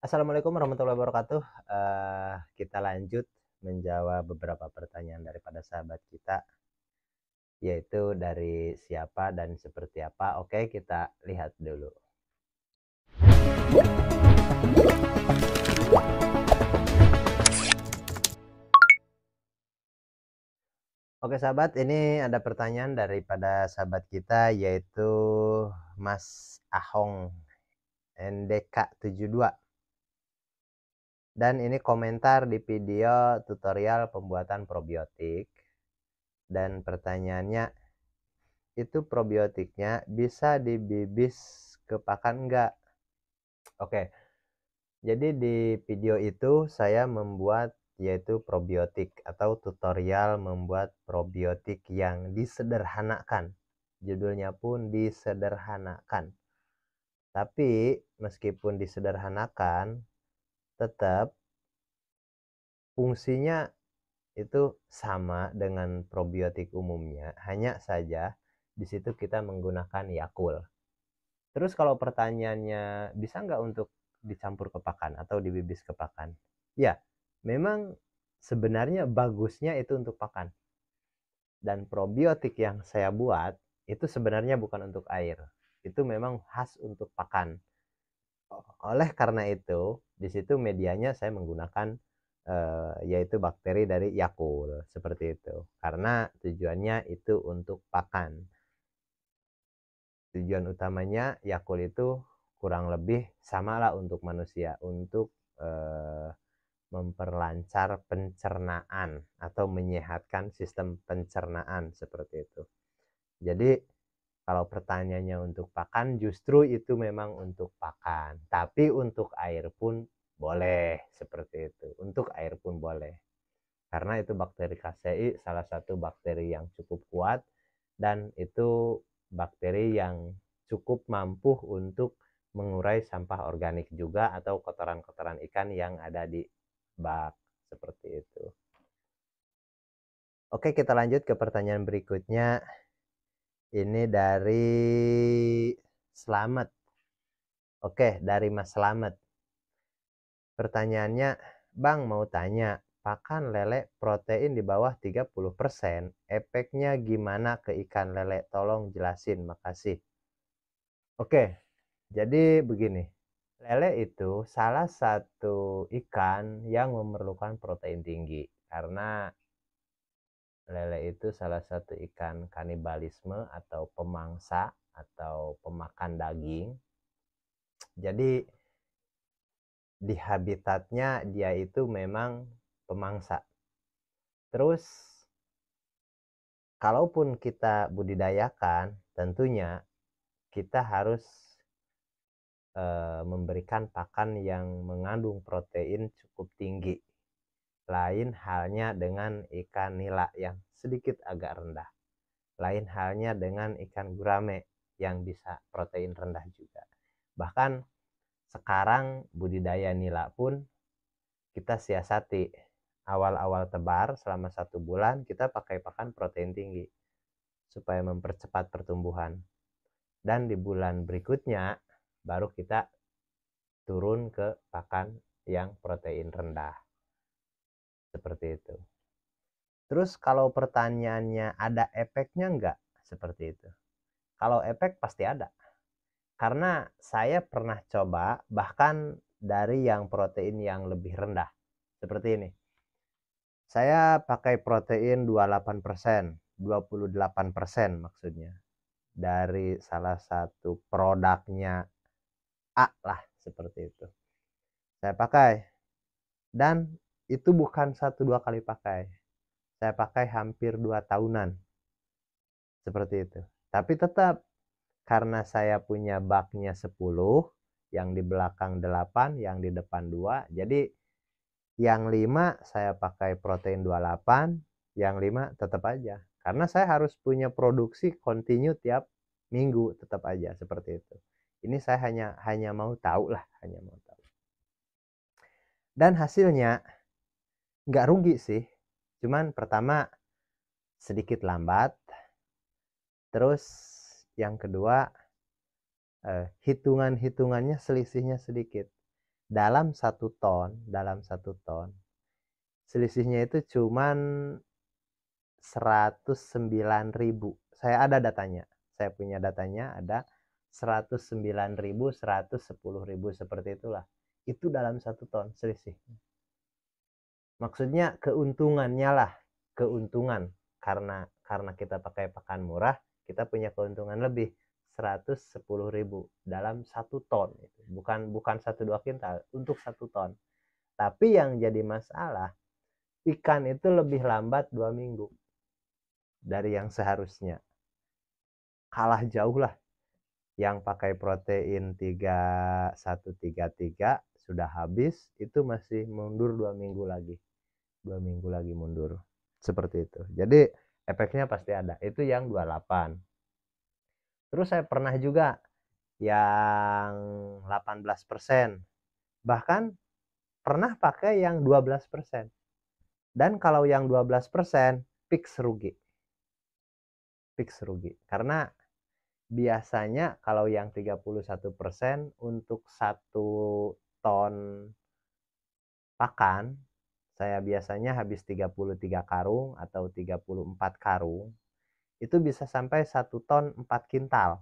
Assalamualaikum warahmatullahi wabarakatuh. Kita lanjut menjawab beberapa pertanyaan daripada sahabat kita, yaitu dari siapa dan seperti apa. Oke, kita lihat dulu. Oke sahabat, ini ada pertanyaan daripada sahabat kita, yaitu Mas Ahong NDK72. Dan ini komentar di video tutorial pembuatan probiotik. Dan pertanyaannya, itu probiotiknya bisa dibibis ke pakan enggak? Oke, jadi di video itu saya membuat yaitu probiotik atau tutorial membuat probiotik yang disederhanakan. Judulnya pun disederhanakan. Tapi meskipun disederhanakan, tetap fungsinya itu sama dengan probiotik umumnya. Hanya saja di situ kita menggunakan Yakult. Terus kalau pertanyaannya bisa nggak untuk dicampur ke pakan atau dibibis ke pakan? Ya, memang sebenarnya bagusnya itu untuk pakan. Dan probiotik yang saya buat itu sebenarnya bukan untuk air. Itu memang khas untuk pakan. Oleh karena itu, di situ medianya saya menggunakan yaitu bakteri dari Yakult seperti itu. Karena tujuannya itu untuk pakan. Tujuan utamanya Yakult itu kurang lebih samalah untuk manusia, untuk memperlancar pencernaan atau menyehatkan sistem pencernaan seperti itu. Jadi kalau pertanyaannya untuk pakan, justru itu memang untuk pakan, tapi untuk air pun boleh seperti itu. Untuk air pun boleh, karena itu bakteri KCI salah satu bakteri yang cukup kuat, dan itu bakteri yang cukup mampu untuk mengurai sampah organik juga atau kotoran-kotoran ikan yang ada di bak seperti itu. Oke, kita lanjut ke pertanyaan berikutnya. Ini dari Slamet. Oke, dari Mas Slamet. Pertanyaannya, Bang mau tanya, pakan lele protein di bawah 30%, efeknya gimana ke ikan lele? Tolong jelasin, makasih. Oke, jadi begini. Lele itu salah satu ikan yang memerlukan protein tinggi, karena lele itu salah satu ikan kanibalisme atau pemangsa atau pemakan daging. Jadi di habitatnya dia itu memang pemangsa. Terus kalaupun kita budidayakan, tentunya kita harus memberikan pakan yang mengandung protein cukup tinggi. Lain halnya dengan ikan nila yang sedikit agak rendah. Lain halnya dengan ikan gurame yang bisa protein rendah juga. Bahkan sekarang budidaya nila pun kita siasati. Awal-awal tebar selama 1 bulan kita pakai pakan protein tinggi supaya mempercepat pertumbuhan. Dan di bulan berikutnya baru kita turun ke pakan yang protein rendah. Seperti itu. Terus kalau pertanyaannya ada efeknya enggak? Seperti itu. Kalau efek pasti ada. Karena saya pernah coba bahkan dari yang protein yang lebih rendah. Seperti ini. Saya pakai protein 28%, 28% maksudnya. Dari salah satu produknya A lah, seperti itu. Saya pakai. Dan itu bukan 1-2 kali pakai. Saya pakai hampir 2 tahunan. Seperti itu. Tapi tetap, karena saya punya baknya 10, yang di belakang 8, yang di depan 2. Jadi yang 5 saya pakai protein 28, yang 5 tetap aja. Karena saya harus punya produksi kontinu tiap minggu, tetap aja seperti itu. Ini saya hanya mau tahu lah, hanya mau tahu. Dan hasilnya nggak rugi sih. Cuman pertama sedikit lambat. Terus yang kedua hitungan-hitungannya selisihnya sedikit. dalam 1 ton, selisihnya itu cuman 109.000. Saya ada datanya. Saya punya datanya, ada 109.000, 110.000 seperti itulah. Itu dalam 1 ton selisih. Maksudnya keuntungannya lah, keuntungan karena kita pakai pakan murah, kita punya keuntungan lebih 110.000 dalam 1 ton. Bukan 1-2 kintal, untuk 1 ton. Tapi yang jadi masalah, ikan itu lebih lambat 2 minggu dari yang seharusnya. Kalah jauh lah. Yang pakai protein 3133 sudah habis, itu masih mundur 2 minggu lagi. 2 minggu lagi mundur. Seperti itu. Jadi efeknya pasti ada. Itu yang 28. Terus saya pernah juga yang 18%. Bahkan pernah pakai yang 12%. Dan kalau yang 12% fix rugi. Fix rugi. Karena biasanya kalau yang 31% untuk 1 ton pakan, saya biasanya habis 33 karung atau 34 karung, itu bisa sampai 1 ton 4 kintal.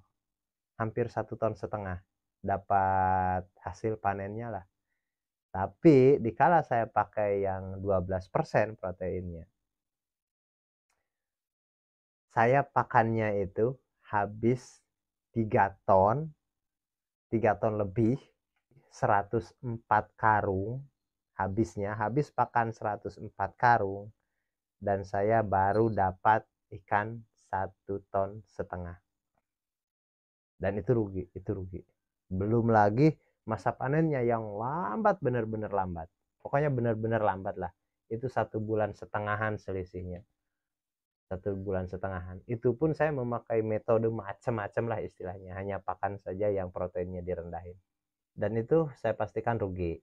Hampir 1 ton setengah. Dapat hasil panennya lah. Tapi dikala saya pakai yang 12% proteinnya, saya pakannya itu habis 3 ton lebih, 104 karung habisnya, habis pakan 104 karung, dan saya baru dapat ikan 1 ton setengah. Dan itu rugi. Belum lagi masa panennya yang lambat, benar-benar lambat. Pokoknya benar-benar lambat lah. Itu 1 bulan setengahan selisihnya. 1 bulan setengahan. Itu pun saya memakai metode macam-macam lah istilahnya. Hanya pakan saja yang proteinnya direndahin. Dan itu saya pastikan rugi.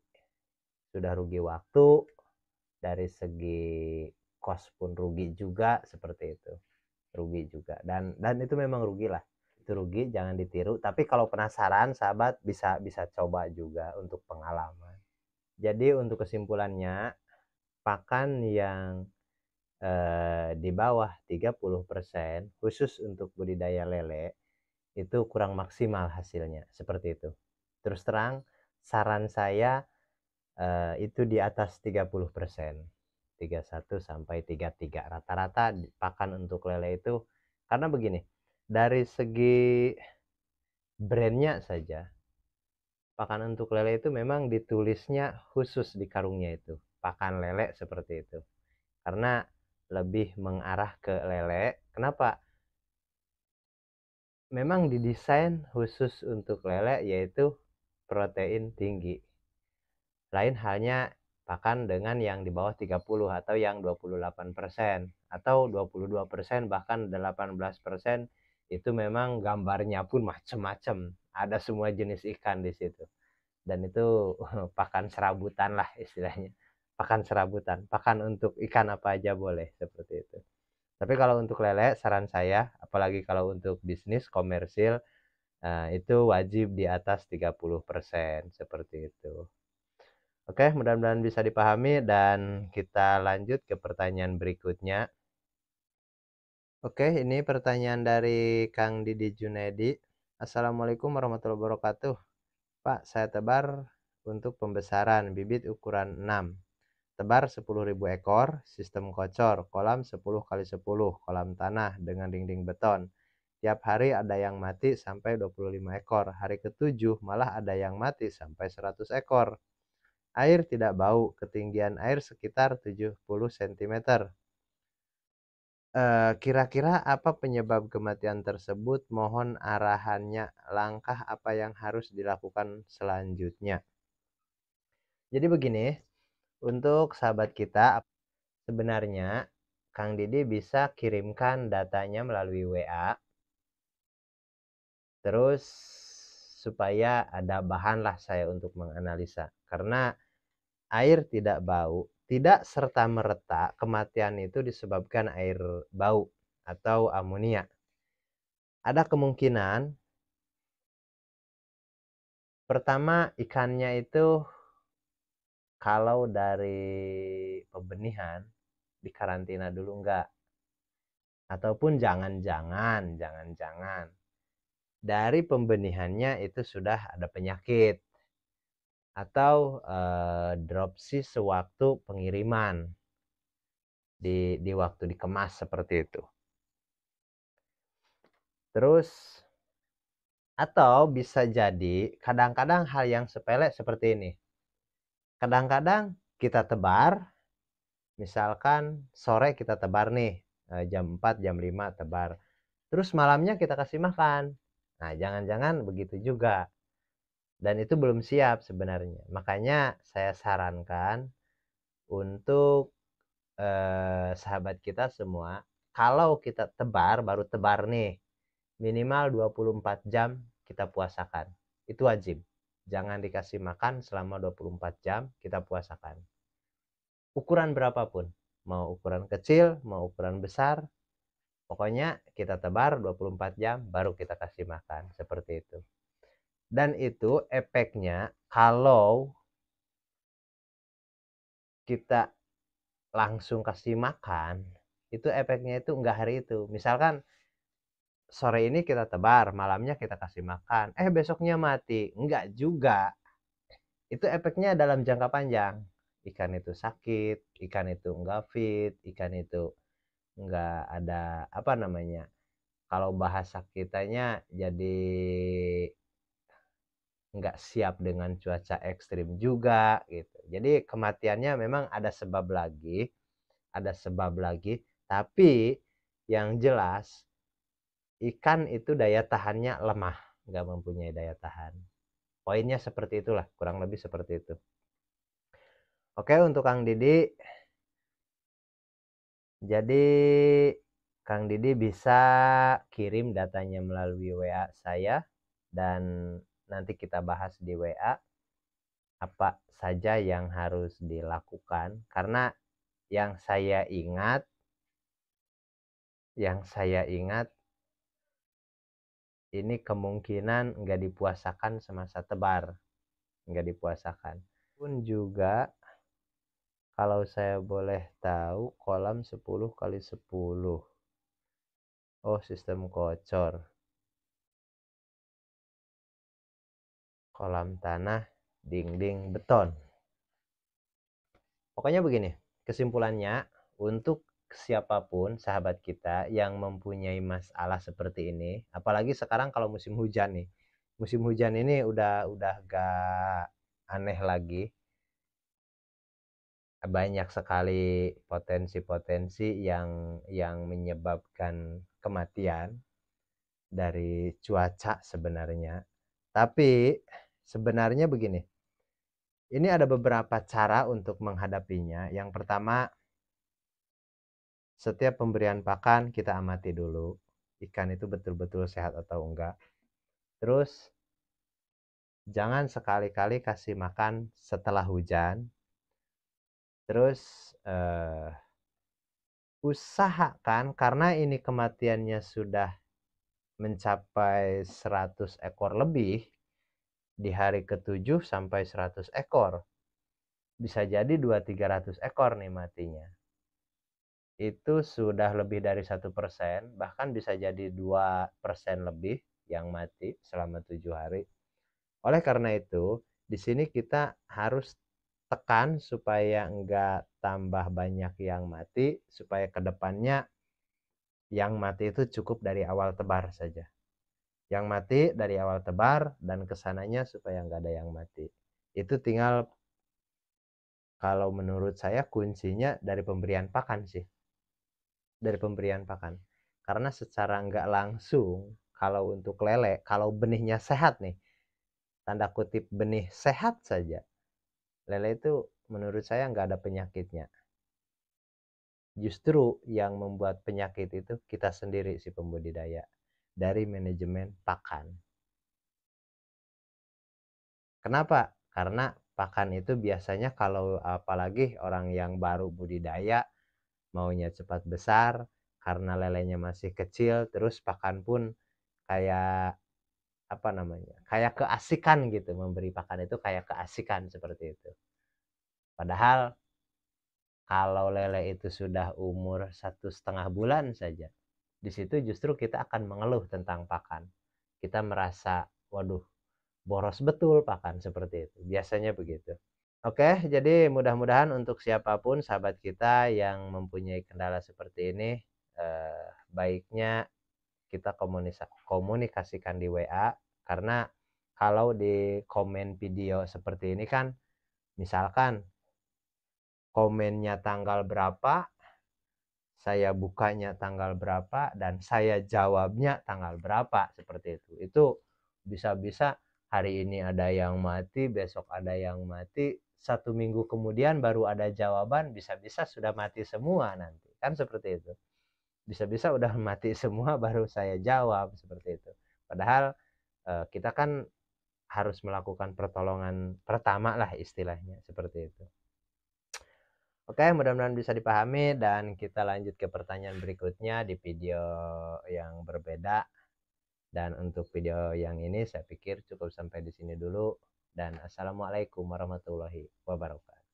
Sudah rugi waktu, dari segi cost pun rugi juga, seperti itu. Rugi juga. Dan itu memang rugi lah. Itu rugi, jangan ditiru. Tapi kalau penasaran, sahabat bisa coba juga untuk pengalaman. Jadi untuk kesimpulannya, pakan yang di bawah 30% khusus untuk budidaya lele itu kurang maksimal hasilnya, seperti itu. Terus terang, saran saya itu di atas 30%, 31 sampai 33 rata-rata pakan untuk lele itu. Karena begini, dari segi brandnya saja, pakan untuk lele itu memang ditulisnya khusus di karungnya itu, pakan lele, seperti itu. Karena lebih mengarah ke lele. Kenapa? Memang didesain khusus untuk lele, yaitu protein tinggi. Lain halnya pakan dengan yang di bawah 30 atau yang 28% atau 22%, bahkan 18%. Itu memang gambarnya pun macam-macam. Ada semua jenis ikan di situ. Dan itu pakan serabutan lah istilahnya. Pakan serabutan, pakan untuk ikan apa aja boleh, seperti itu. Tapi kalau untuk lele, saran saya, apalagi kalau untuk bisnis komersil, itu wajib di atas 30%, seperti itu. Oke, mudah-mudahan bisa dipahami, dan kita lanjut ke pertanyaan berikutnya. Oke, ini pertanyaan dari Kang Didi Junedi. Assalamualaikum warahmatullahi wabarakatuh. Pak, saya tebar untuk pembesaran bibit ukuran 6. Tebar 10.000 ekor, sistem kocor, kolam 10x10, kolam tanah dengan dinding beton. Tiap hari ada yang mati sampai 25 ekor. Hari ke-7 malah ada yang mati sampai 100 ekor. Air tidak bau, ketinggian air sekitar 70 cm. Kira-kira apa penyebab kematian tersebut? Mohon arahannya, langkah apa yang harus dilakukan selanjutnya. Jadi begini, untuk sahabat kita, sebenarnya Kang Didi bisa kirimkan datanya melalui WA, terus supaya ada bahan lah saya untuk menganalisa. Karena air tidak bau, tidak serta-merta kematian itu disebabkan air bau atau amonia. Ada kemungkinan pertama, ikannya itu kalau dari pembenihan dikarantina dulu enggak, ataupun jangan-jangan dari pembenihannya itu sudah ada penyakit atau dropsy sewaktu pengiriman di waktu dikemas seperti itu. Terus atau bisa jadi kadang-kadang hal yang sepele seperti ini. Kadang-kadang kita tebar, misalkan sore kita tebar nih, jam 4, jam 5 tebar. Terus malamnya kita kasih makan. Nah, jangan-jangan begitu juga. Dan itu belum siap sebenarnya. Makanya saya sarankan untuk sahabat kita semua, kalau kita tebar, baru tebar nih, minimal 24 jam kita puasakan. Itu wajib. Jangan dikasih makan selama 24 jam, kita puasakan. Ukuran berapapun. Mau ukuran kecil, mau ukuran besar. Pokoknya kita tebar 24 jam, baru kita kasih makan. Seperti itu. Dan itu efeknya kalau kita langsung kasih makan, itu efeknya itu enggak hari itu. Misalkan sore ini kita tebar, malamnya kita kasih makan, besoknya mati. Enggak juga. Itu efeknya dalam jangka panjang. Ikan itu sakit, ikan itu enggak fit, ikan itu enggak ada apa namanya. Kalau bahasa kitanya jadi enggak siap dengan cuaca ekstrim juga gitu. Jadi kematiannya memang ada sebab lagi, tapi yang jelas ikan itu daya tahannya lemah, nggak mempunyai daya tahan. Poinnya seperti itulah, kurang lebih seperti itu. Oke, untuk Kang Didi, jadi Kang Didi bisa kirim datanya melalui WA saya dan nanti kita bahas di WA apa saja yang harus dilakukan, karena yang saya ingat ini kemungkinan nggak dipuasakan semasa tebar, nggak dipuasakan. Pun juga kalau saya boleh tahu kolam 10x10. Oh, sistem kocor. Kolam tanah, dinding beton. Pokoknya begini, kesimpulannya untuk siapapun sahabat kita yang mempunyai masalah seperti ini, apalagi sekarang kalau musim hujan nih. Musim hujan ini udah gak aneh lagi. Banyak sekali potensi-potensi yang menyebabkan kematian dari cuaca sebenarnya. Tapi sebenarnya begini, ini ada beberapa cara untuk menghadapinya. Yang pertama, setiap pemberian pakan kita amati dulu ikan itu betul-betul sehat atau enggak. Terus jangan sekali-kali kasih makan setelah hujan. Terus usahakan, karena ini kematiannya sudah mencapai 100 ekor lebih di hari ke-7 sampai 100 ekor. Bisa jadi 200-300 ekor nih matinya. Itu sudah lebih dari 1%, bahkan bisa jadi 2% lebih yang mati selama 7 hari. Oleh karena itu, di sini kita harus tekan supaya enggak tambah banyak yang mati, supaya kedepannya yang mati itu cukup dari awal tebar saja. Yang mati dari awal tebar dan kesananya supaya enggak ada yang mati. Itu tinggal, kalau menurut saya kuncinya dari pemberian pakan sih. Dari pemberian pakan. Karena secara enggak langsung, kalau untuk lele, kalau benihnya sehat nih, tanda kutip benih sehat saja, lele itu menurut saya nggak ada penyakitnya. Justru yang membuat penyakit itu kita sendiri si pembudidaya, dari manajemen pakan. Kenapa? Karena pakan itu biasanya kalau apalagi orang yang baru budidaya maunya cepat besar, karena lelenya masih kecil, terus pakan pun kayak apa namanya, kayak keasikan gitu, memberi pakan itu kayak keasikan seperti itu. Padahal kalau lele itu sudah umur 1,5 bulan saja, di situ justru kita akan mengeluh tentang pakan. Kita merasa, waduh, boros betul pakan seperti itu. Biasanya begitu. Oke, jadi mudah-mudahan untuk siapapun sahabat kita yang mempunyai kendala seperti ini, baiknya kita komunikasikan di WA, karena kalau di komen video seperti ini kan, misalkan komennya tanggal berapa, saya bukanya tanggal berapa, dan saya jawabnya tanggal berapa, seperti itu. Itu bisa-bisa hari ini ada yang mati, besok ada yang mati, 1 minggu kemudian baru ada jawaban, bisa-bisa sudah mati semua nanti. Kan seperti itu. Bisa-bisa udah mati semua baru saya jawab, seperti itu. Padahal kita kan harus melakukan pertolongan pertama lah istilahnya, seperti itu. Oke, mudah-mudahan bisa dipahami dan kita lanjut ke pertanyaan berikutnya di video yang berbeda. Dan untuk video yang ini saya pikir cukup sampai di sini dulu, dan assalamualaikum warahmatullahi wabarakatuh.